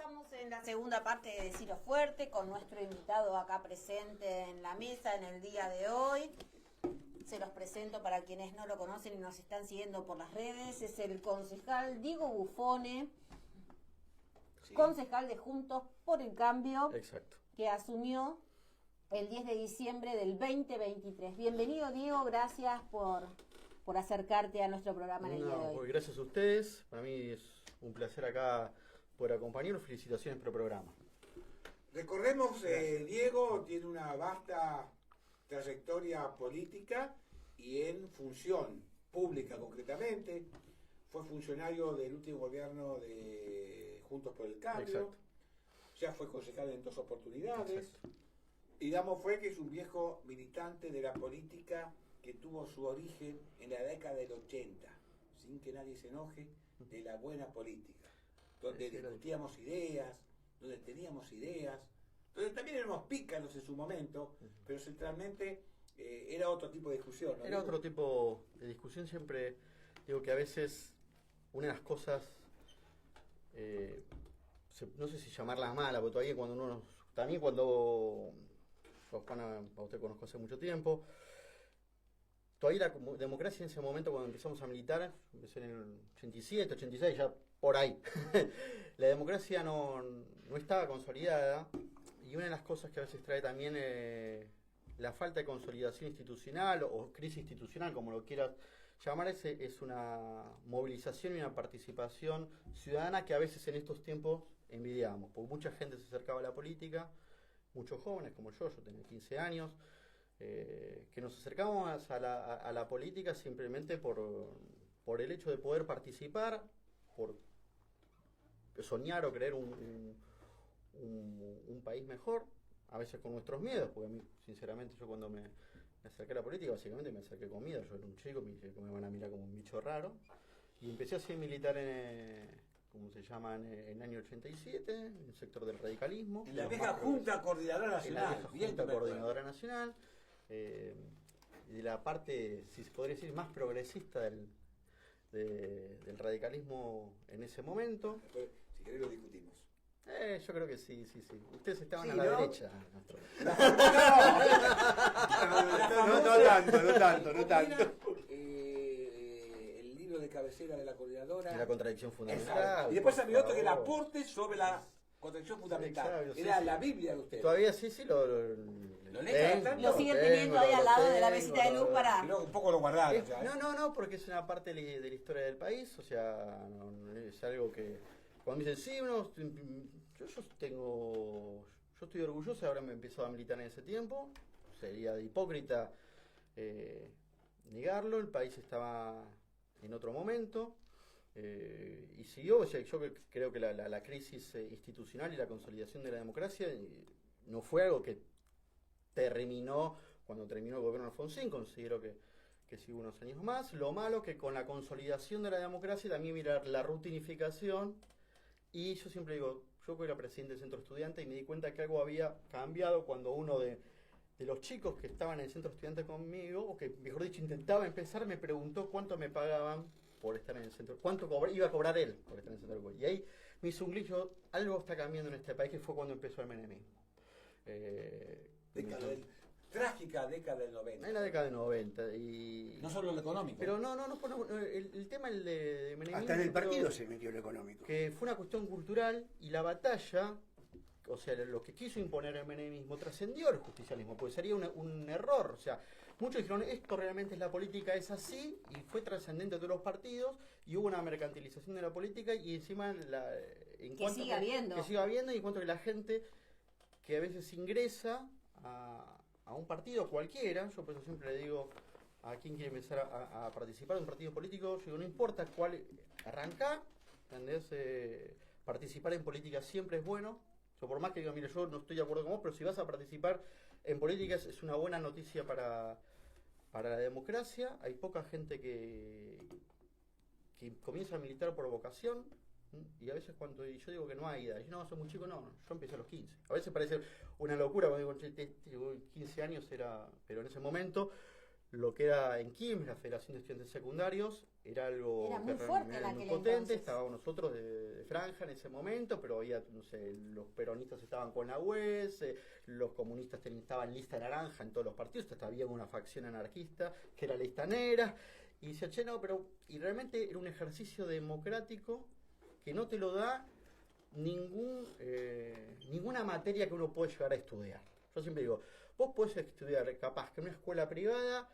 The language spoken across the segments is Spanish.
estamos en la segunda parte de Decilo Fuerte con nuestro invitado acá presente en la mesa en el día de hoy. Se los presento para quienes no lo conocen y nos están siguiendo por las redes. Es el concejal Diego Buffone, sí, concejal de Juntos por el Cambio. Exacto. Que asumió el 10 de diciembre del 2023. Bienvenido, Diego, gracias por acercarte a nuestro programa en el día de hoy. Pues gracias a ustedes, para mí es un placer acá por acompañarnos. Felicitaciones por el programa. Recordemos, Diego tiene una vasta trayectoria política y en función pública concretamente. Fue funcionario del último gobierno de Juntos por el Cambio. Exacto. Ya fue concejal en 2 oportunidades. Exacto. Digamos, fue que es un viejo militante de la política que tuvo su origen en la década del 80, sin que nadie se enoje, de la buena política, donde discutíamos ideas, donde teníamos ideas, donde también éramos pícaros en su momento, pero centralmente era otro tipo de discusión, ¿no? Era otro tipo de discusión. Siempre digo que a veces una de las cosas, no sé si llamarla mala, porque todavía cuando uno, también cuando Juana, a usted conozco hace mucho tiempo, todavía la democracia en ese momento, cuando empezamos a militar, empecé en el 87, 86, ya por ahí, la democracia no estaba consolidada, y una de las cosas que a veces trae también la falta de consolidación institucional o crisis institucional, como lo quieras llamar, es una movilización y una participación ciudadana que a veces en estos tiempos envidiamos, porque mucha gente se acercaba a la política, muchos jóvenes como yo tenía 15 años, que nos acercamos a la política simplemente por el hecho de poder participar, por soñar o creer un país mejor, a veces con nuestros miedos, porque a mí, sinceramente, yo cuando me acerqué a la política, básicamente me acerqué con miedo. Yo era un chico, me van a mirar como un bicho raro, y empecé a ser militar como se llama, en el año 87, en el sector del radicalismo. En la vieja Junta Coordinadora Nacional. En la vieja Junta Coordinadora Nacional, de la parte, si se podría decir, más progresista del radicalismo en ese momento. Si querés lo discutimos. Yo creo que sí. Ustedes estaban sí, a la derecha. No tanto. El libro de cabecera de la coordinadora. La contradicción fundamental. Y después había otro que el aporte sobre la contradicción fundamental. Era la Biblia de ustedes. Todavía sí, lo lo siguen teniendo ahí al lado de la mesita de luz para... Un poco lo guardaron. No, porque es una parte de la historia del país, o sea, es algo que... Cuando me dicen, sí, yo estoy orgulloso, ahora me empezó a militar en ese tiempo, sería de hipócrita negarlo, el país estaba en otro momento, y siguió. O sea, yo creo que la crisis institucional y la consolidación de la democracia no fue algo que terminó cuando terminó el gobierno de Alfonsín. Considero que sigue unos años más. Lo malo que con la consolidación de la democracia también mirar la rutinificación. Y yo siempre digo, yo era presidente del centro estudiante y me di cuenta que algo había cambiado cuando uno de los chicos que estaban en el centro estudiante conmigo, o que mejor dicho intentaba empezar, me preguntó cuánto me pagaban por estar en el centro, cuánto iba a cobrar él por estar en el centro. Y ahí me hizo un glillo, algo está cambiando en este país, que fue cuando empezó el menemismo. Trágica década del 90. En la década del 90. Y... No solo lo económico. Pero no, el tema de menemismo... Hasta en el partido se metió lo económico. Que fue una cuestión cultural, y la batalla, o sea, lo que quiso imponer el menemismo trascendió el justicialismo, porque sería un error. O sea, muchos dijeron, esto realmente es la política, es así, y fue trascendente de todos los partidos, y hubo una mercantilización de la política, y encima... que siga habiendo, y en cuanto que la gente que a veces ingresa a un partido cualquiera, yo por eso siempre le digo a quien quiere empezar a participar de un partido político, yo digo, no importa cuál arrancar, ¿entendés? Participar en política siempre es bueno. Yo por más que diga, mire, yo no estoy de acuerdo con vos, pero si vas a participar en políticas es una buena noticia para la democracia. Hay poca gente que comienza a militar por vocación. Y a veces cuando yo digo que no hay edad, yo no, soy muy chico, no, yo empecé a los 15. A veces parece una locura cuando digo, 15 años era, pero en ese momento lo que era en Quilmes, la Federación de Estudiantes Secundarios, era algo Era muy que fuerte era en muy aquel potente, entonces. estábamos nosotros de franja en ese momento, pero había, no sé, los peronistas estaban con la UES, los comunistas estaban en lista naranja en todos los partidos, hasta había una facción anarquista que era lista negra, y decía, che, no, pero, y realmente era un ejercicio democrático que no te lo da ninguna materia que uno puede llegar a estudiar. Yo siempre digo, vos podés estudiar capaz que en una escuela privada,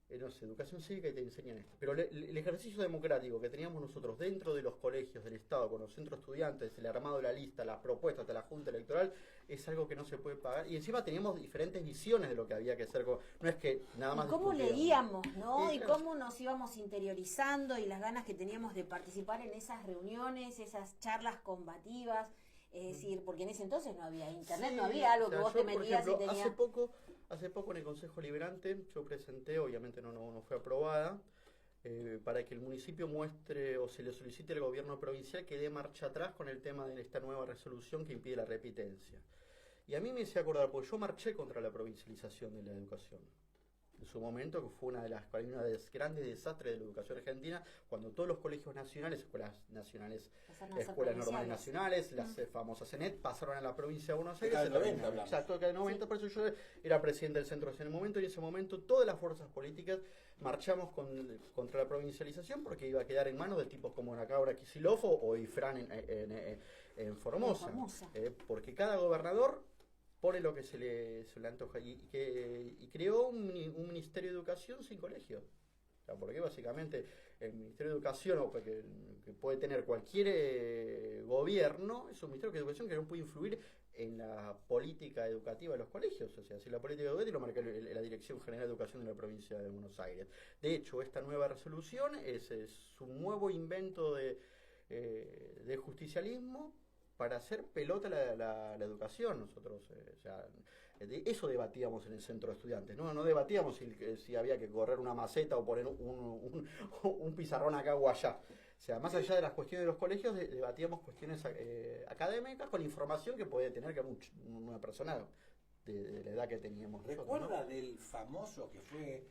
no sé, educación cívica y te enseñan esto. Pero el ejercicio democrático que teníamos nosotros dentro de los colegios del Estado, con los centros estudiantes, el armado de la lista, las propuestas de la Junta Electoral, es algo que no se puede pagar. Y encima teníamos diferentes visiones de lo que había que hacer. No es que nada más Y cómo discutíamos. leíamos, ¿no? Sí, Y claro. cómo nos íbamos interiorizando y las ganas que teníamos de participar en esas reuniones, esas charlas combativas. Es decir, porque en ese entonces no había internet, Sí, no había algo o sea, que vos yo, te por metías ejemplo, y tenías... hace poco en el Consejo Liberante yo presenté, obviamente no fue aprobada, para que el municipio muestre o se le solicite al gobierno provincial que dé marcha atrás con el tema de esta nueva resolución que impide la repitencia. Y a mí me hacía acordar, porque yo marché contra la provincialización de la educación. En su momento, que fue una de los grandes desastres de la educación argentina, cuando todos los colegios nacionales, escuelas nacionales, pasaron a ser escuelas normales provinciales. nacionales, las famosas ENET, pasaron a la provincia de Buenos Aires. Década del 90 hablamos. Exacto, década del 90, por eso yo era presidente del centro en el momento, y en ese momento todas las fuerzas políticas marchamos contra la provincialización porque iba a quedar en manos de tipos como Nacabra Kicillof o Ifrán en Formosa. Porque cada gobernador pone lo que se le antoja y creó un Ministerio de Educación sin colegio. O sea, porque básicamente el Ministerio de Educación que puede tener cualquier gobierno es un Ministerio de Educación que no puede influir en la política educativa de los colegios. O sea, si la política educativa lo marca la Dirección General de Educación de la provincia de Buenos Aires. De hecho, esta nueva resolución es un nuevo invento de justicialismo para hacer pelota la educación. Nosotros, o sea, de eso debatíamos en el centro de estudiantes, no debatíamos si había que correr una maceta o poner un pizarrón acá o allá. O sea, más allá de las cuestiones de los colegios, debatíamos cuestiones académicas con información que puede tener que una persona de la edad que teníamos nosotros, ¿Recuerda ¿no? del famoso que fue,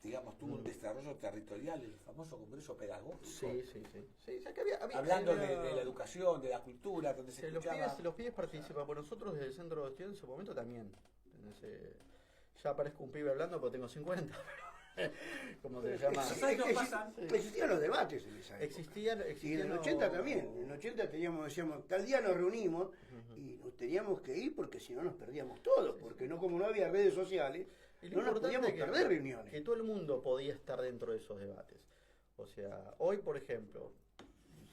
digamos, tuvo un desarrollo territorial, el famoso Congreso Pedagógico? Sí. O sea, que había, Hablando de la educación, de la cultura, donde se los escuchaba... pibes participan, por nosotros desde el centro de estudiantes en su momento también. Entonces, ya parezco un pibe hablando, pero tengo 50. ¿Cómo se llama? Los años pasan. Existían los debates en esa época. Existían Y en el 80 también. En el 80 decíamos, tal día nos reunimos y nos teníamos que ir porque si no nos perdíamos todo. Porque como no había redes sociales, Y lo no nos importante podíamos es perder reuniones. que todo el mundo podía estar dentro de esos debates. O sea, hoy, por ejemplo,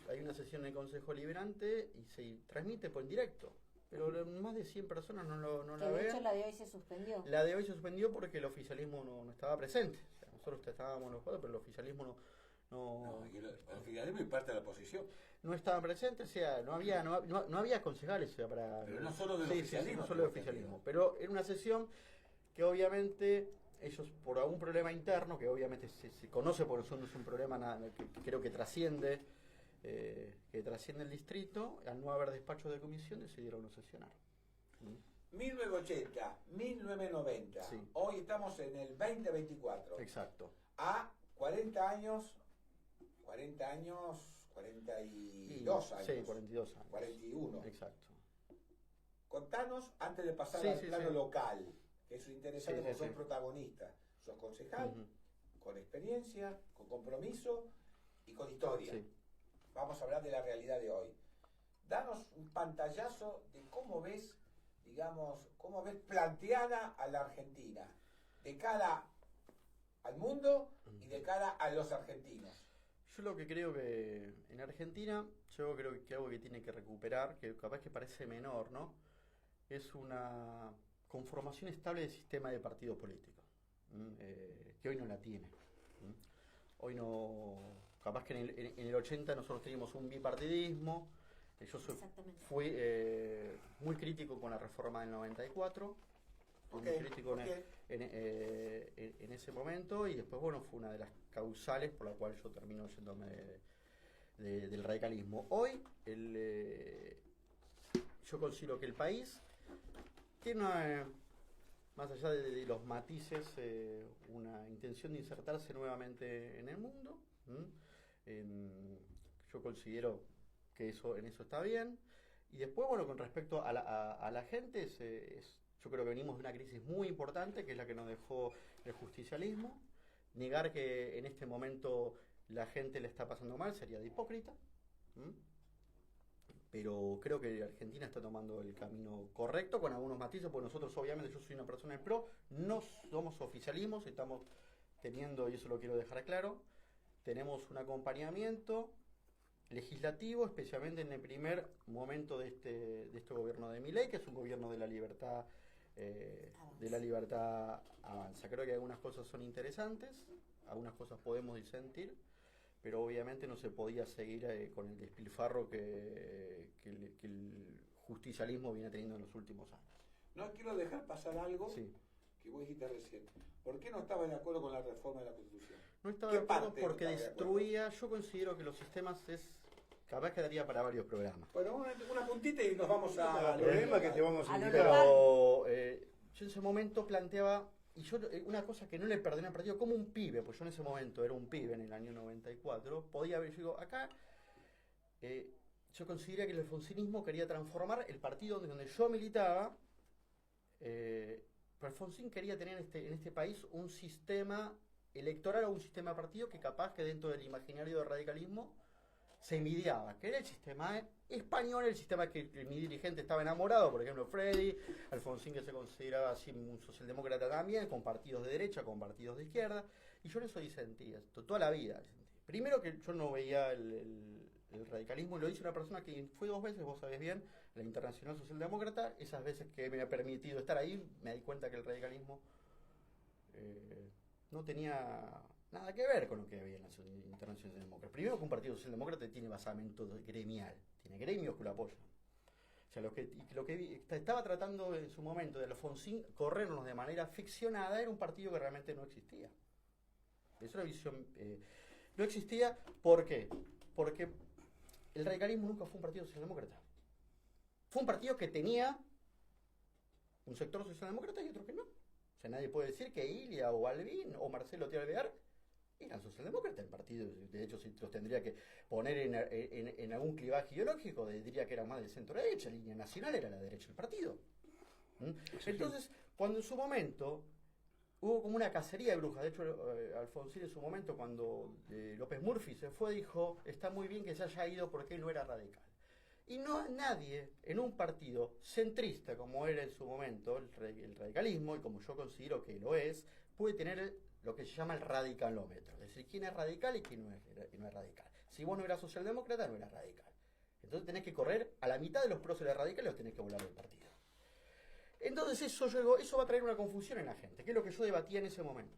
hay una sesión en el Consejo Liberante y se transmite por directo. Pero más de 100 personas no la Que de ven. hecho la de hoy se suspendió. La de hoy se suspendió porque el oficialismo no estaba presente. O sea, nosotros estábamos los cuatro, pero el oficialismo No, y el oficialismo y parte de la oposición. no estaba presente. O sea, no había concejales. O sea, para, Pero no solo del sí, oficialismo, no solo del tengo oficialismo. entendido. Pero era una sesión que obviamente ellos, por algún problema interno, que obviamente se conoce porque es un problema que creo que trasciende el distrito, al no haber despacho de comisión decidieron no sesionar. 1980, 1990. Sí. Hoy estamos en el 2024. Exacto. A 40 años, 42 años. Sí, 42 años. 41. Exacto. Contanos, antes de pasar Sí, al sí, plano sí. local, que es interesante Sí, porque sí, sos sí. protagonista. Sos concejal, Ujú. con experiencia, con compromiso y con historia. Sí. Vamos a hablar de la realidad de hoy. Danos un pantallazo de cómo ves, digamos, cómo ves planteada a la Argentina, de cara al mundo y de cara a los argentinos. Yo lo que creo que en Argentina, yo creo que algo que tiene que recuperar, que capaz que parece menor, ¿no? Es una conformación estable del sistema de partidos políticos, que hoy no la tiene. Hoy no, capaz que en el 80 nosotros teníamos un bipartidismo. Yo Exactamente. fui muy crítico con la reforma del 94, fui muy crítico en ese momento, y después, bueno, fue una de las causales por la cual yo termino yéndome del radicalismo. Hoy, yo considero que el país tiene más allá de los matices, una intención de insertarse nuevamente en el mundo. Yo considero que en eso está bien. Y después, bueno, con respecto a la gente, yo creo que venimos de una crisis muy importante, que es la que nos dejó el justicialismo. Negar que en este momento la gente le está pasando mal sería de hipócrita. Pero creo que Argentina está tomando el camino correcto, con algunos matices, porque nosotros, obviamente, yo soy una persona del PRO, no somos oficialismos, estamos teniendo, y eso lo quiero dejar claro, tenemos un acompañamiento legislativo, especialmente en el primer momento de este gobierno de Milei, que es un gobierno de la libertad, avanza. Creo que algunas cosas son interesantes, algunas cosas podemos disentir, pero obviamente no se podía seguir con el despilfarro que el justicialismo viene teniendo en los últimos años. No quiero dejar pasar algo Sí. que vos dijiste recién. ¿Por qué no estaba de acuerdo con la reforma de la Constitución? No estaba ¿Qué de acuerdo parte no porque estaba de acuerdo? destruía, yo considero que los sistemas capaz quedaría para varios programas. Bueno, una puntita y nos vamos a... El problema es que te vamos a A lo invitar. Pero yo en ese momento planteaba, y yo una cosa que no le perdoné al partido, como un pibe, pues yo en ese momento era un pibe en el año 94, podía haber, yo digo, acá yo consideré que el alfonsinismo quería transformar el partido donde yo militaba, pero Alfonsín quería tener en este país un sistema electoral o un sistema de partido que capaz que dentro del imaginario del radicalismo se envidiaba, que era el sistema español, el sistema que mi dirigente estaba enamorado, por ejemplo Freddy, Alfonsín, que se consideraba así un socialdemócrata también, con partidos de derecha, con partidos de izquierda, y yo en eso disentía, toda la vida. Primero que yo no veía el radicalismo, y lo dice una persona que fue 2 veces, vos sabés bien, la Internacional Socialdemócrata, esas veces que me ha permitido estar ahí, me di cuenta que el radicalismo no tenía nada que ver con lo que había en la Internacional Socialdemócrata. Primero que un partido socialdemócrata tiene basamento gremial, tiene gremios que lo apoyan. O sea, lo que estaba tratando en su momento de Alfonsín corrernos de manera ficcionada era un partido que realmente no existía. Es una visión... no existía, ¿por qué? Porque el radicalismo nunca fue un partido socialdemócrata. Fue un partido que tenía un sector socialdemócrata y otro que no. O sea, nadie puede decir que Ilia o Balbín o Marcelo Tío Alvear eran socialdemócratas. El partido, de hecho, si los tendría que poner en algún clivaje ideológico, diría que era más de centro-derecha. La línea nacional era la derecha del partido. Entonces, cuando en su momento hubo como una cacería de brujas, de hecho, Alfonsín en su momento, cuando López Murphy se fue, dijo, está muy bien que se haya ido porque él no era radical. Y no nadie en un partido centrista como era en su momento el radicalismo, y como yo considero que lo es, puede tener lo que se llama el radicalómetro. Es decir, quién es radical y quién no es radical. Si vos no eras socialdemócrata, no eras radical. Entonces tenés que correr a la mitad de los próceres radicales o tenés que volar del partido. Entonces eso va a traer una confusión en la gente, que es lo que yo debatía en ese momento.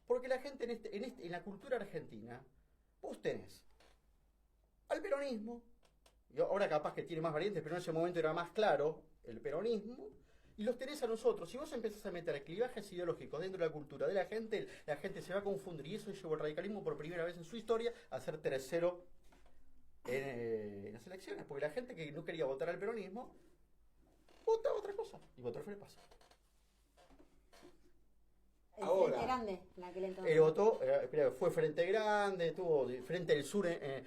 Porque la gente en la cultura argentina, vos tenés al peronismo, y ahora capaz que tiene más variantes, pero en ese momento era más claro el peronismo, y los tenés a nosotros. Si vos empezás a meter clivajes ideológicos dentro de la cultura de la gente se va a confundir, y eso llevó el radicalismo por primera vez en su historia a ser tercero en las elecciones, porque la gente que no quería votar al peronismo votaba otra cosa, y votó al Frente Paz. El Ahora. Frente Grande, en aquel entonces. Votó, fue Frente Grande, tuvo Frente del Sur en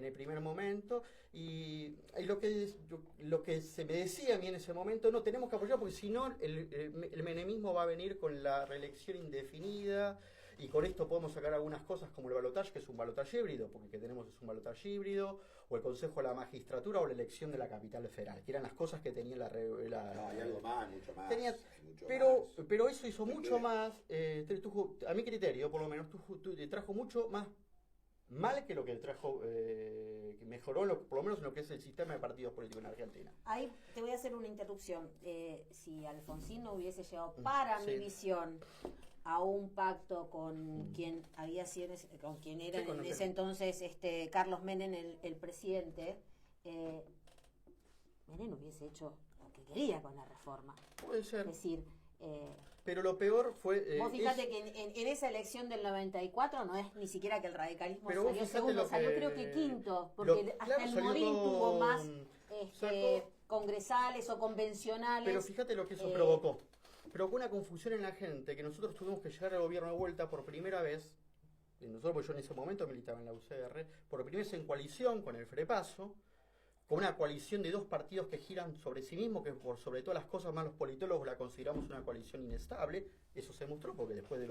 el primer momento, y lo que se me decía a mí en ese momento, no tenemos que apoyar porque si no el menemismo va a venir con la reelección indefinida, y con esto podemos sacar algunas cosas como el balotaje, que es un balotaje híbrido, porque el que tenemos es un balotaje híbrido, o el Consejo de la Magistratura, o la elección de la capital federal, que eran las cosas que tenía No, hay algo más, mucho más. pero eso hizo mucho más, a mi criterio por lo menos, trajo mucho más mal que lo que trajo, que mejoró por lo menos en lo que es el sistema de partidos políticos en Argentina. Ahí te voy a hacer una interrupción. Si Alfonsín no hubiese llegado, para Sí. mi visión, a un pacto con quien había sido, con quien era Sí, con en el- ese entonces Carlos Menem, el presidente, Menem hubiese hecho lo que quería con la reforma. Puede Es ser, decir, pero lo peor fue... vos fíjate que en esa elección del 94 no es ni siquiera que el radicalismo Pero vos salió fíjate segundo, lo salió que- creo que quinto, porque hasta claro, el salió Morín tuvo más sacó- congresales o convencionales. Pero fíjate lo que eso provocó. Provocó una confusión en la gente, que nosotros tuvimos que llegar al gobierno de vuelta por primera vez, y nosotros, porque yo en ese momento militaba en la UCR, por primera vez en coalición con el Frepaso, con una coalición de dos partidos que giran sobre sí mismos, que por sobre todas las cosas más los politólogos la consideramos una coalición inestable. Eso se mostró porque después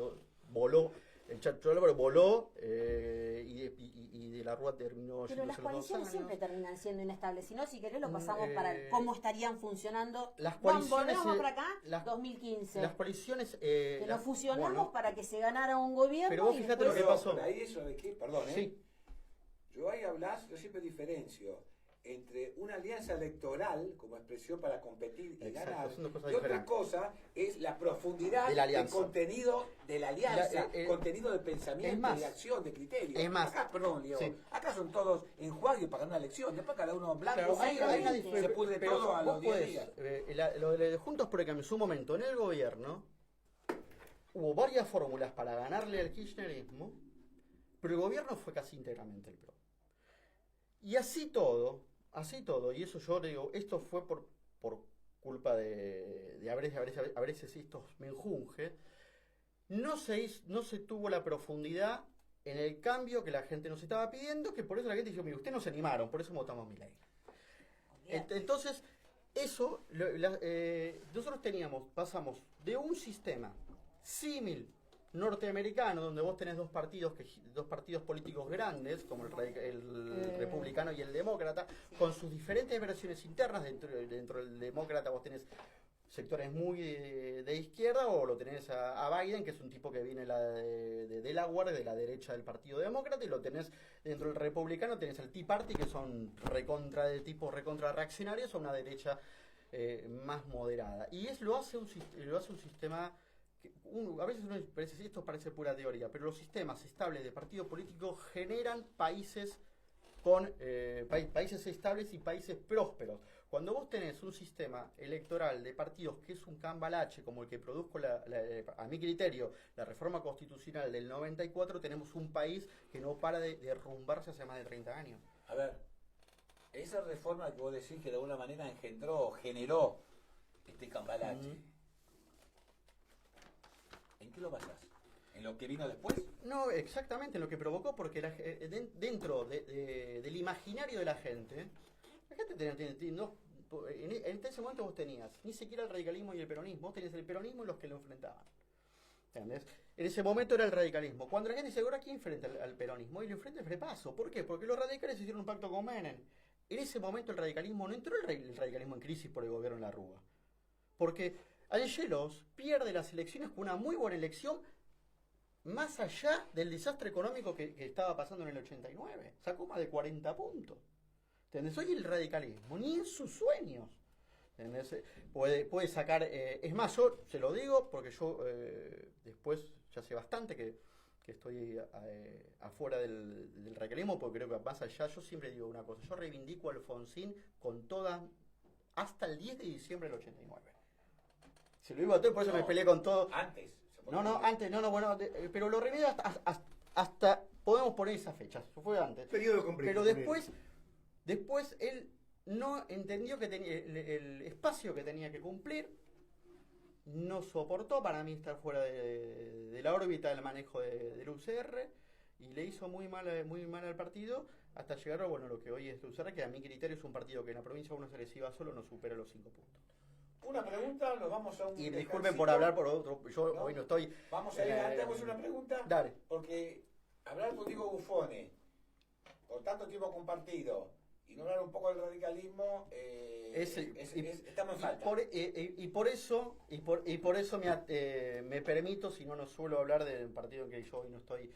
voló, el Chacho Álvaro voló y de la Rúa terminó. Pero las coaliciones siempre terminan siendo inestables. Si no, si querés lo pasamos para cómo estarían funcionando. Las coaliciones, volvemos para acá, 2015. Las coaliciones... que nos fusionamos para que se ganara un gobierno. Pero vos fíjate lo que pasó. Por ahí eso de qué, perdón, Sí. Yo ahí hablas, yo siempre diferencio entre una alianza electoral como expresión para competir y ganar, son dos cosas y otra diferentes. cosa es la profundidad De la del alianza. contenido de la alianza, contenido de es pensamiento, más, de acción, de criterio. es más, Acá, perdón, Leo, sí. acá son todos enjuague para una elección, después cada uno blanco, Claro, hay negro, una y diferencia, se pudre pero todo a vos los 10 podés, días. lo de Juntos por el Cambio en su momento en el gobierno hubo varias fórmulas para ganarle al kirchnerismo, pero el gobierno fue casi íntegramente el PRO. Y así todo, y eso yo digo, esto fue por culpa de a veces estos menjunjes, no se tuvo la profundidad en el cambio que la gente nos estaba pidiendo, que por eso la gente dijo, mire, ustedes no se animaron, por eso votamos Milei. Entonces, eso, nosotros pasamos de un sistema símil norteamericano, donde vos tenés dos partidos políticos grandes, como el republicano y el demócrata, con sus diferentes versiones internas. Dentro del demócrata vos tenés sectores muy de izquierda, o lo tenés a Biden, que es un tipo que viene de Delaware, de la derecha del Partido Demócrata, y lo tenés dentro del republicano, tenés el Tea Party, que son recontra reaccionarios, a una derecha más moderada. Y lo hace un sistema... a veces uno parece, esto parece pura teoría, pero los sistemas estables de partido político generan países con países estables y países prósperos. Cuando vos tenés un sistema electoral de partidos que es un cambalache, como el que produjo, a mi criterio, la reforma constitucional del 94, tenemos un país que no para de derrumbarse hace más de 30 años. A ver, esa reforma que vos decís que de alguna manera generó este cambalache. ¿En qué lo basás? ¿En lo que vino después? No, exactamente, en lo que provocó, porque dentro del imaginario de la gente en ese momento vos tenías ni siquiera el radicalismo y el peronismo, vos tenías el peronismo y los que lo enfrentaban. ¿Entendés? En ese momento era el radicalismo. Cuando la gente dice, ¿ahora quién enfrenta al peronismo? Y lo enfrenta el Frepaso. ¿Por qué? Porque los radicales hicieron un pacto con Menem. En ese momento el radicalismo no entró el radicalismo en crisis por el gobierno de la Rúa. Porque Angelos pierde las elecciones con una muy buena elección, más allá del desastre económico que estaba pasando en el 89. Sacó más de 40 puntos. ¿Entendés? Hoy el radicalismo, ni en sus sueños, ¿entendés? Puede sacar... es más, yo se lo digo porque yo después, ya hace bastante que estoy afuera del radicalismo, porque creo que más allá, yo siempre digo una cosa, yo reivindico a Alfonsín con todas, hasta el 10 de diciembre del 89. Se lo digo a todo, por eso me peleé con todo. Antes. Bueno, pero lo reivindico hasta podemos poner esa fecha, eso fue antes. Periodo completo. Pero después él no entendió que tenía el espacio que tenía que cumplir, no soportó para mí estar fuera de la órbita del manejo del UCR, y le hizo muy mal al partido, hasta llegar a lo que hoy es el UCR, que a mi criterio es un partido que en la provincia de Buenos Aires iba solo, no supera los 5 puntos. Una pregunta, nos vamos a un... Y disculpen por hablar por otro, yo hoy no estoy... Vamos a ir, antes vamos a una pregunta. Dale. Porque hablar contigo, Buffone, por tanto tiempo compartido, y no hablar un poco del radicalismo, estamos en falta. Por eso me permito, si no suelo hablar del partido en que yo hoy no estoy,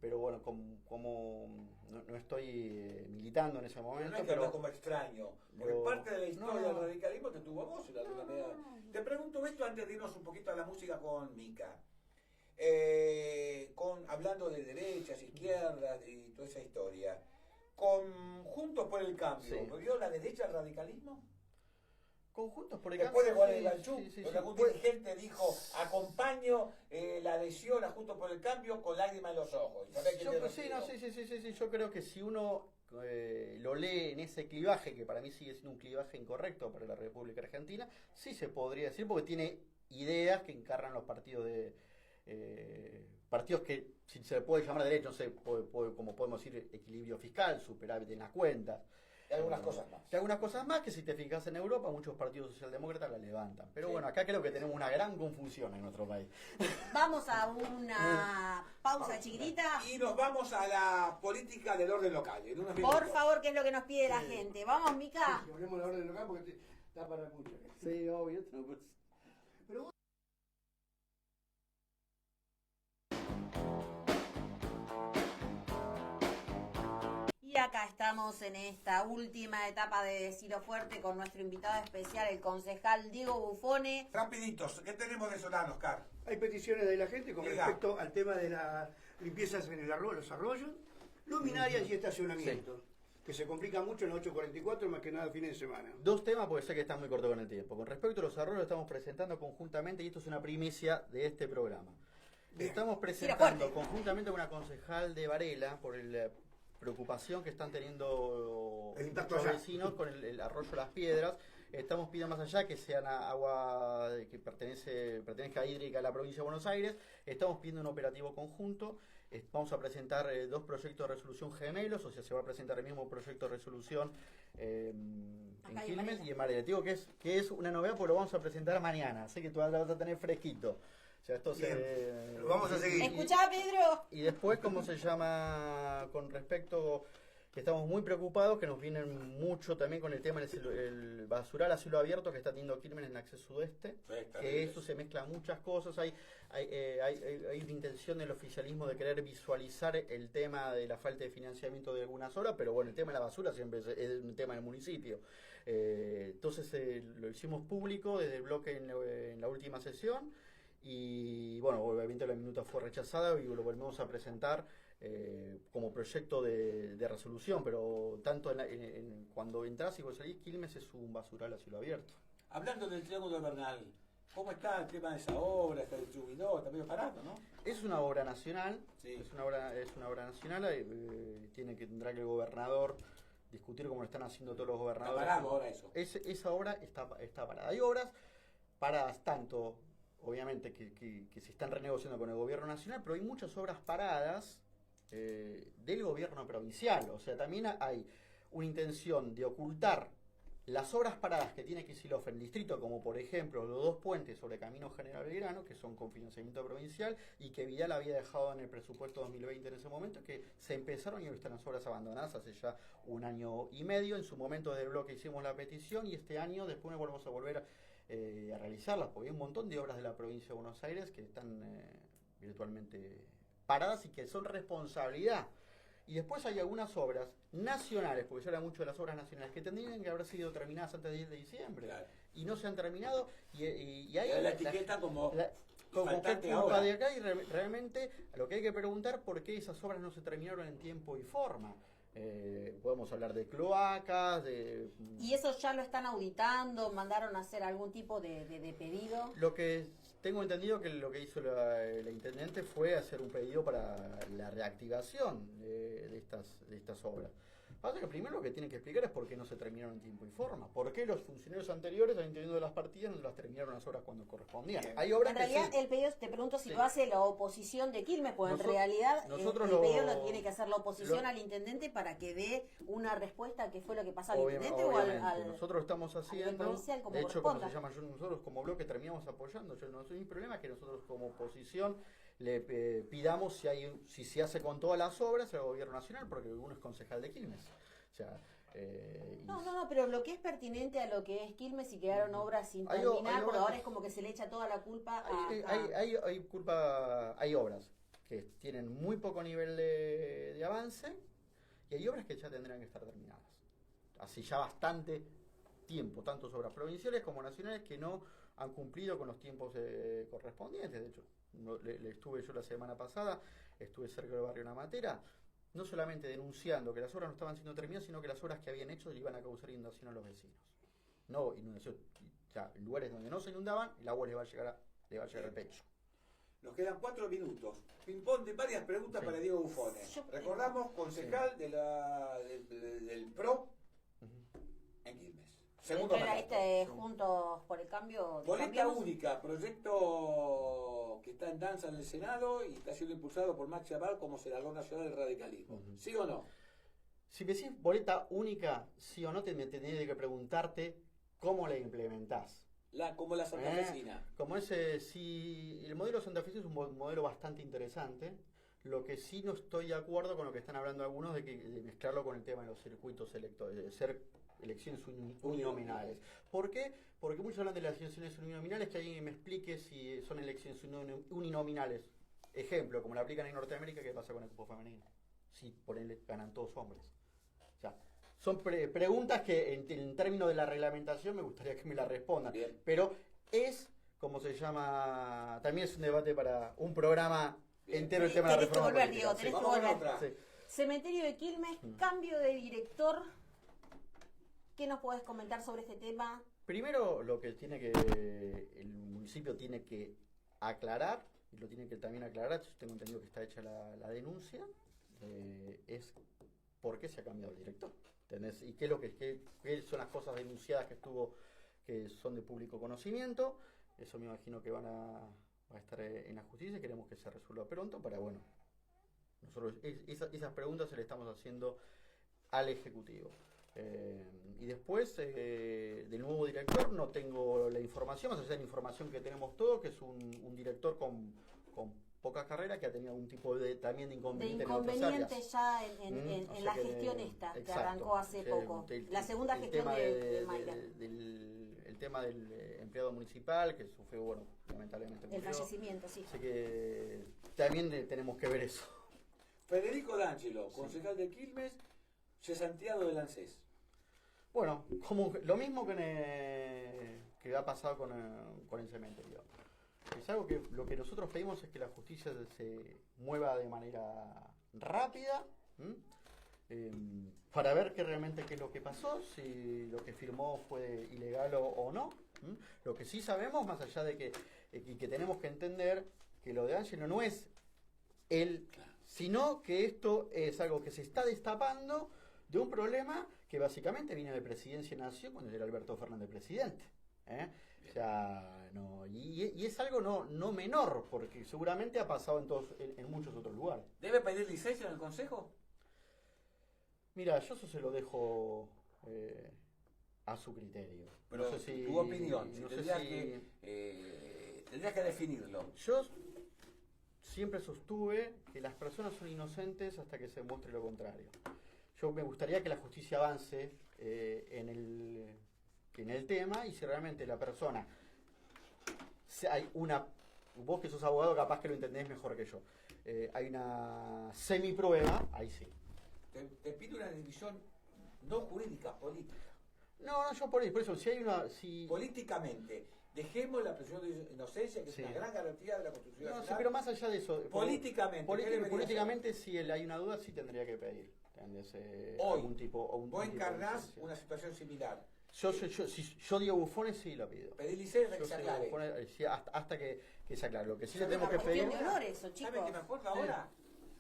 pero bueno, como no estoy militando en ese momento. No hay que hablar como extraño, porque parte de la historia del radicalismo te tuvo a vos en alguna medida. Te pregunto esto antes de irnos un poquito a la música con Mica. Hablando de derechas, izquierdas y toda esa historia. Con Juntos por el Cambio, Sí. ¿vio la derecha el radicalismo? Conjuntos por el Después de cambio. Gualeguaychú, donde algún dirigente dijo, acompaño la adhesión a Juntos por el Cambio con lágrimas en los ojos. ¿Sabés quién te refiero? Sí, yo creo que si uno, lo lee en ese clivaje, que para mí sigue siendo un clivaje incorrecto para la República Argentina, sí se podría decir, porque tiene ideas que encarnan los partidos partidos que, si se le puede llamar de derecho, no sé, como podemos decir, equilibrio fiscal, superávit en las cuentas. Y algunas cosas más. Que algunas cosas más que, si te fijas en Europa, muchos partidos socialdemócratas la levantan. Pero bueno, acá creo que tenemos una gran confusión en nuestro país. Vamos a una pausa chiquitita. Y nos vamos a la política del orden local. En unos Por minutos. favor, que es lo que nos pide la gente. Vamos, Mica. Si hablemos de la orden local porque está para mucho. Sí, obvio. Pero vos- Y acá estamos en esta última etapa de Decilo Fuerte con nuestro invitado especial, el concejal Diego Buffone. Rapiditos, ¿qué tenemos de Solano, Oscar? Hay peticiones de la gente con Diga. respecto al tema de las limpiezas en los arroyos, luminarias y estacionamientos, que se complica mucho en la 844, más que nada fines de semana. Dos temas, porque sé que estás muy corto con el tiempo. Con respecto a los arroyos, estamos presentando conjuntamente, y esto es una primicia de este programa. Bien. Estamos fuerte. presentando conjuntamente con una concejal de Varela por la preocupación que están teniendo El impacto los allá. vecinos con el arroyo Las Piedras. Estamos pidiendo más allá que sean agua que pertenezca hídrica a la provincia de Buenos Aires. Estamos pidiendo un operativo conjunto. Vamos a presentar dos proyectos de resolución gemelos, o sea, se va a presentar el mismo proyecto de resolución en Acá y en Quilmes Varela. y en Varela. Digo que es una novedad, porque lo vamos a presentar mañana, así que tú la vas a tener fresquito. O sea, esto Bien, lo vamos a seguir. Escuchá, Pedro. Y después, ¿cómo se llama? Con respecto, que estamos muy preocupados, que nos vienen mucho también con el tema del basural a cielo abierto que está teniendo Quilmes en el acceso sudeste, Sí, está que bien. eso se mezcla muchas cosas, hay una intención del oficialismo de querer visualizar el tema de la falta de financiamiento de algunas obras, pero bueno, el tema de la basura siempre es un tema del municipio. Entonces lo hicimos público desde el bloque en la última sesión. Y bueno, obviamente la minuta fue rechazada y lo volvemos a presentar como proyecto de resolución, pero tanto cuando entras y vos salís, Quilmes es un basural a cielo abierto. Hablando del Triángulo Bernal, ¿cómo está el tema de esa obra? ¿Está distribuidor? ¿Está medio parado, no? Es una obra nacional, Sí. es una obra nacional, tendrá que el gobernador discutir como lo están haciendo todos los Está gobernadores. parado ahora eso. Esa obra está parada. Hay obras paradas tanto, obviamente, que se están renegociando con el gobierno nacional, pero hay muchas obras paradas del gobierno provincial. O sea, también hay una intención de ocultar las obras paradas que tiene Kicillof en el distrito, como por ejemplo los dos puentes sobre Camino General Belgrano, que son con financiamiento provincial, y que Vidal había dejado en el presupuesto 2020 en ese momento, que se empezaron y hoy están las obras abandonadas hace ya 1 año y medio. En su momento desde el bloque hicimos la petición y este año después volvemos a volver a realizarlas, porque hay un montón de obras de la provincia de Buenos Aires que están virtualmente paradas y que son responsabilidad. Y después hay algunas obras nacionales, porque se habla mucho de las obras nacionales, que tendrían que haber sido terminadas antes del 10 de diciembre. Claro. Y no se han terminado. Y Y hay ahí la etiqueta como como qué faltante culpa ahora. de acá, y realmente lo que hay que preguntar por qué esas obras no se terminaron en tiempo y forma. Podemos hablar de cloacas, ¿Y eso ya lo están auditando? ¿Mandaron a hacer algún tipo de pedido? Lo que tengo entendido que lo que hizo la intendente fue hacer un pedido para la reactivación de estas obras. Pasa que primero lo que tienen que explicar es por qué no se terminaron en tiempo y forma. ¿Por qué los funcionarios anteriores, al interior de las partidas, no las terminaron las obras cuando correspondían? Bien. Hay obras En que realidad, sí. el pedido, te pregunto si Sí. lo hace la oposición de Quilmes, pues en Nosotros- realidad nosotros el pedido lo- lo tiene que hacer la oposición lo- al intendente para que dé una respuesta a qué fue lo que pasó al Obviamente, intendente o al... nosotros lo estamos haciendo. provincial, como De hecho, como corresponda. se llama, nosotros como bloque terminamos apoyando. Yo no soy mi problema, es que nosotros como oposición le pidamos si se hace con todas las obras al gobierno nacional, porque uno es concejal de Quilmes. O sea, No, pero lo que es pertinente a lo que es Quilmes y quedaron obras sin Hay terminar, obras porque ahora que- es como que se le echa toda la culpa hay obras que tienen muy poco nivel de avance y hay obras que ya tendrán que estar terminadas. Así ya bastante tiempo, tanto obras provinciales como nacionales, que no han cumplido con los tiempos correspondientes. De hecho, le estuve yo la semana pasada, estuve cerca del barrio Namatera, no solamente denunciando que las obras no estaban siendo terminadas, sino que las obras que habían hecho le iban a causar inundación a los vecinos. No inundación, o sea, en lugares donde no se inundaban, el agua le va a llegar al pecho. Nos quedan 4 minutos. Ping-pong de varias preguntas Sí. para Diego Buffone. Recordamos, concejal del PRO en Quilmes. Segundo Dentro de mandato. Juntos por el Cambio. Boleta cambiamos. única, proyecto que está en danza en el Senado y está siendo impulsado por Max Chaval como senador nacional del radicalismo. ¿Sí o no? Si me decís boleta única, sí o no, me tendría que preguntarte cómo la implementás. Como la santafesina. Como ese, si el modelo santafesino es un modelo bastante interesante, lo que sí no estoy de acuerdo con lo que están hablando algunos de mezclarlo con el tema de los circuitos electorales, de ser elecciones uninominales. ¿Por qué? Porque muchos hablan de las elecciones uninominales, que alguien me explique si son elecciones uninominales. Ejemplo, como la aplican en Norteamérica, ¿qué pasa con el cupo femenino? Si por él ganan todos hombres. O sea, son preguntas que en términos de la reglamentación me gustaría que me la respondan. Bien. Pero es, como se llama, también es un debate para un programa Bien. entero el tema de la Tenés que reforma volver, política. Diego, tenés que Vamos con volver. otra. Sí. Cementerio de Quilmes, cambio de director. ¿Qué nos podés comentar sobre este tema? Primero, lo que el municipio tiene que aclarar, y lo tiene que también aclarar, yo tengo entendido que está hecha la denuncia, es por qué se ha cambiado el director. ¿Entendés? Y qué son las cosas denunciadas que son de público conocimiento. Eso me imagino que va a estar en la justicia y queremos que se resuelva pronto para, bueno, nosotros esas preguntas se le estamos haciendo al Ejecutivo. Y después del nuevo director no tengo la información, más allá de la información que tenemos todos, que es un director con poca carrera, que ha tenido algún tipo también de De inconveniente en otras inconveniente áreas. ya en O sea la que gestión esta, que exacto. arrancó hace Sí, poco. La segunda gestión tema de Mayra. el tema del empleado municipal, que sufrió, bueno, lamentablemente El murió. fallecimiento, sí. Así que también tenemos que ver eso. Federico D'Angelo, concejal de Quilmes, cesanteado del ANSES. Bueno, como lo mismo que ha pasado con el cementerio. Es algo que lo que nosotros pedimos es que la justicia se mueva de manera rápida, para ver realmente qué es lo que pasó, si lo que firmó fue ilegal o no. Lo que sí sabemos, más allá de que tenemos que entender que lo de Ángelo no es él, sino que esto es algo que se está destapando de un problema que básicamente viene de Presidencia Nación cuando era Alberto Fernández presidente. O sea, no, y es algo no menor, porque seguramente ha pasado en muchos otros lugares. ¿Debe pedir licencia en el Consejo? Mira, yo eso se lo dejo a su criterio. Pero No sé si- tu opinión, no sé tendrías que definirlo. Yo siempre sostuve que las personas son inocentes hasta que se muestre lo contrario. Yo me gustaría que la justicia avance en el tema, y si realmente la persona, vos que sos abogado capaz que lo entendés mejor que yo, hay una semiprueba, ahí sí. Te pido una división no jurídica, política. No, yo por eso, si Políticamente, dejemos la presunción de inocencia, que es Sí. una gran garantía de la Constitución no, sí, Nacional. pero más allá de eso, Políticamente, ¿qué debería políticamente si hay una duda, sí tendría que pedir. ¿Entendés? Hoy, Algún tipo, vos tipo de encarnás licencia. una situación similar. Si yo digo bufones, sí lo pido. Pedí licencia que Yo se sí, aclare. bufones, sí, hasta que se aclare. Lo que sí le ¿Sabe tenemos que una pedir. cuestión de honor eso, chicos. ¿Saben qué me acuerdo ahora?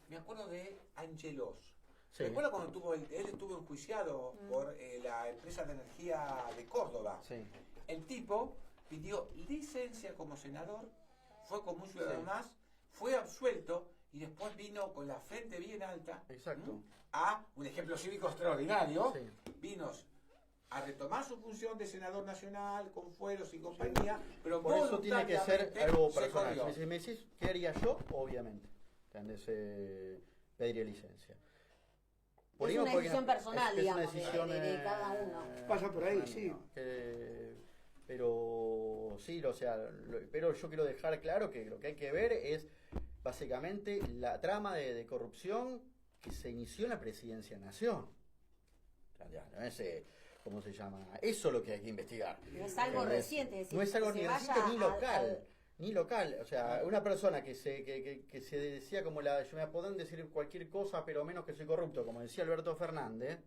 Me acuerdo de Angelos. Sí. ¿Recuerda cuando él estuvo enjuiciado por la empresa de energía de Córdoba? Sí. El tipo pidió licencia como senador, fue como un ciudadano Sí. más, fue absuelto y después vino con la frente bien alta. Exacto. A un ejemplo cívico extraordinario. Sí. Vino a retomar su función de senador nacional con fueros y compañía, pero Por eso tiene que ser voluntariamente algo se personal. corrió. Si me decís, ¿qué haría yo? Obviamente. ¿Entendés? Pediría licencia. Es una decisión personal, es una digamos, decisión, de cada uno. Pasa por ahí, sí. Pero sí, o sea, pero yo quiero dejar claro que lo que hay que ver es básicamente la trama de corrupción que se inició en la Presidencia de Nación. O sea, ya, no es, ¿cómo se llama? Eso es lo que hay que investigar. No es algo ¿Entendés? reciente, es decir, No es algo que ni se reciente vaya ni local. Ni local, o sea, una persona que se decía como yo me pueden decir cualquier cosa, pero menos que soy corrupto, como decía Alberto Fernández.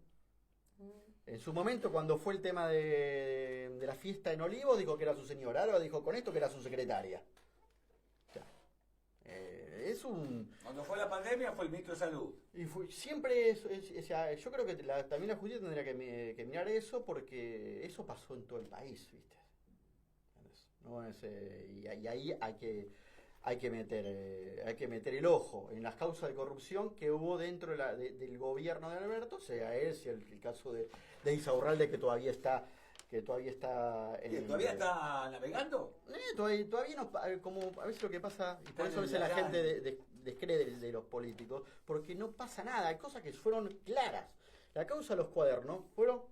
En su momento, cuando fue el tema de la fiesta en Olivos, dijo que era su señora. Ahora dijo con esto que era su secretaria. O sea, un... Cuando fue la pandemia fue el ministro de Salud. Y siempre o sea, yo creo que también la justicia tendría que mirar eso porque eso pasó en todo el país, ¿viste? ¿No? Y ahí hay que meter el ojo en las causas de corrupción que hubo dentro del gobierno de Alberto, sea él, sea el caso de Insaurralde que todavía está ¿Todavía está navegando? todavía no, como a veces lo que pasa, y por Está eso a veces en la el gente descree de los políticos, porque no pasa nada, hay cosas que fueron claras. La causa de los cuadernos fueron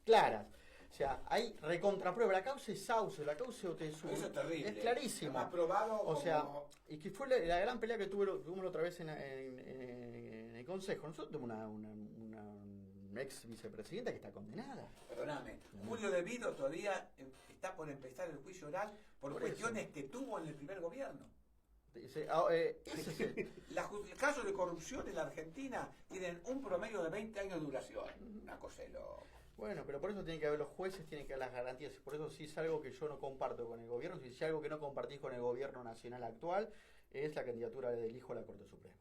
claras. O sea, hay recontraprueba, la causa es Sauce, la causa de Otesur, Eso es terrible. es clarísimo. Está probado O sea, como- y que fue la gran pelea que tuvimos la otra vez en el Consejo. Nosotros tenemos una ex vicepresidenta que está condenada. Perdóname, Julio De Vido todavía está por empezar el juicio oral por Por cuestiones que tuvo en el primer gobierno. Ese es el- Los casos de corrupción en la Argentina tienen un promedio de 20 años de duración. Una cosa de loco. Bueno, pero por eso tienen que haber los jueces, tienen que haber las garantías. Por eso sí es algo que yo no comparto con el gobierno. Si es algo que no compartís con el gobierno nacional actual, es la candidatura del hijo a la Corte Suprema.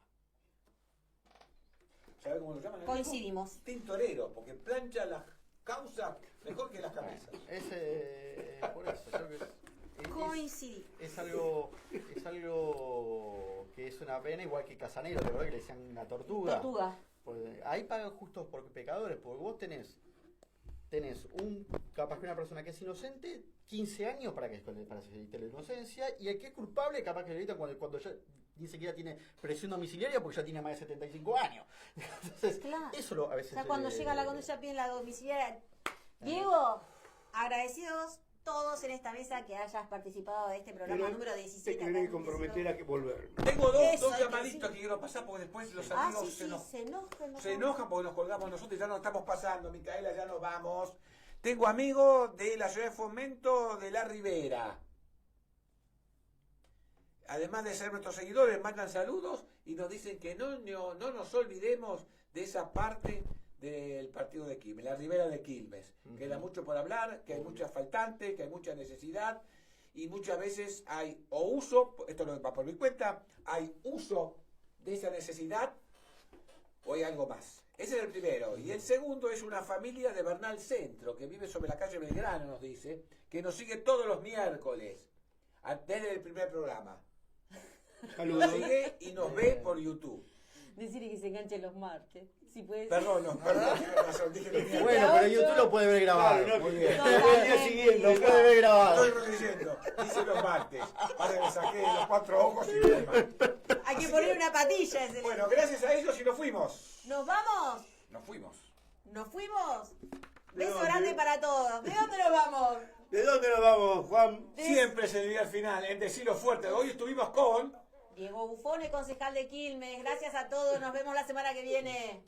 ¿Sabes cómo lo llaman? Coincidimos. Tintorero, porque plancha las causas mejor que las cabezas. Por eso, yo creo que Coincidí. es algo que es una pena, igual que Casanero, ¿te acuerdas que le decían una tortuga? Tortuga. Pues, ahí pagan justos por pecadores, porque vos tenés capaz que una persona que es inocente, 15 años para que se evite la inocencia, y el que es culpable, capaz que le evitan cuando ya ni siquiera tiene presión domiciliaria porque ya tiene más de 75 años. Entonces, Claro. eso a veces... O sea, cuando llega la condena piden la domiciliaria. Diego, agradecidos todos en esta mesa que hayas participado de este programa Pero número te 17. tenés acá que en comprometer a que volver. Tengo Eso dos hay que llamaditos decir. que quiero pasar porque después los Ah, amigos sí, sí, se enojan porque nos colgamos nosotros y ya nos estamos pasando. Micaela, ya nos vamos. Tengo amigos de la ciudad de Fomento de La Ribera. Además de ser nuestros seguidores, mandan saludos y nos dicen que no nos olvidemos de esa parte del partido de Quilmes, la Ribera de Quilmes. Queda mucho por hablar, que hay muchas faltantes, que hay mucha necesidad y muchas veces hay o uso, esto no va por mi cuenta, hay uso de esa necesidad o hay algo más. Ese es el primero. Y el segundo es una familia de Bernal Centro, que vive sobre la calle Belgrano, nos dice, que nos sigue todos los miércoles, desde el primer programa. Nos Saludos. sigue y nos ve por YouTube. Decirle que se enganchen los martes. Si puede Perdón, tiene razón, dije los miércoles. Bueno, pero YouTube lo puede ver grabado. Claro, no, Muy bien. el día siguiente. Lo puede ver grabado. Estoy releyendo, dice los martes. Para que me saqué los 4 ojos y demás. Hay que poner una patilla. Bueno, gracias a ellos y nos fuimos. ¿Nos vamos? Nos fuimos. ¿Nos fuimos? ¿De Beso dónde? grande para todos. ¿De dónde nos vamos? ¿De dónde nos vamos, Juan? Siempre se diría al final, en Decilo Fuerte. Hoy estuvimos con... Diego Bufone, concejal de Quilmes. Gracias a todos. Nos vemos la semana que viene.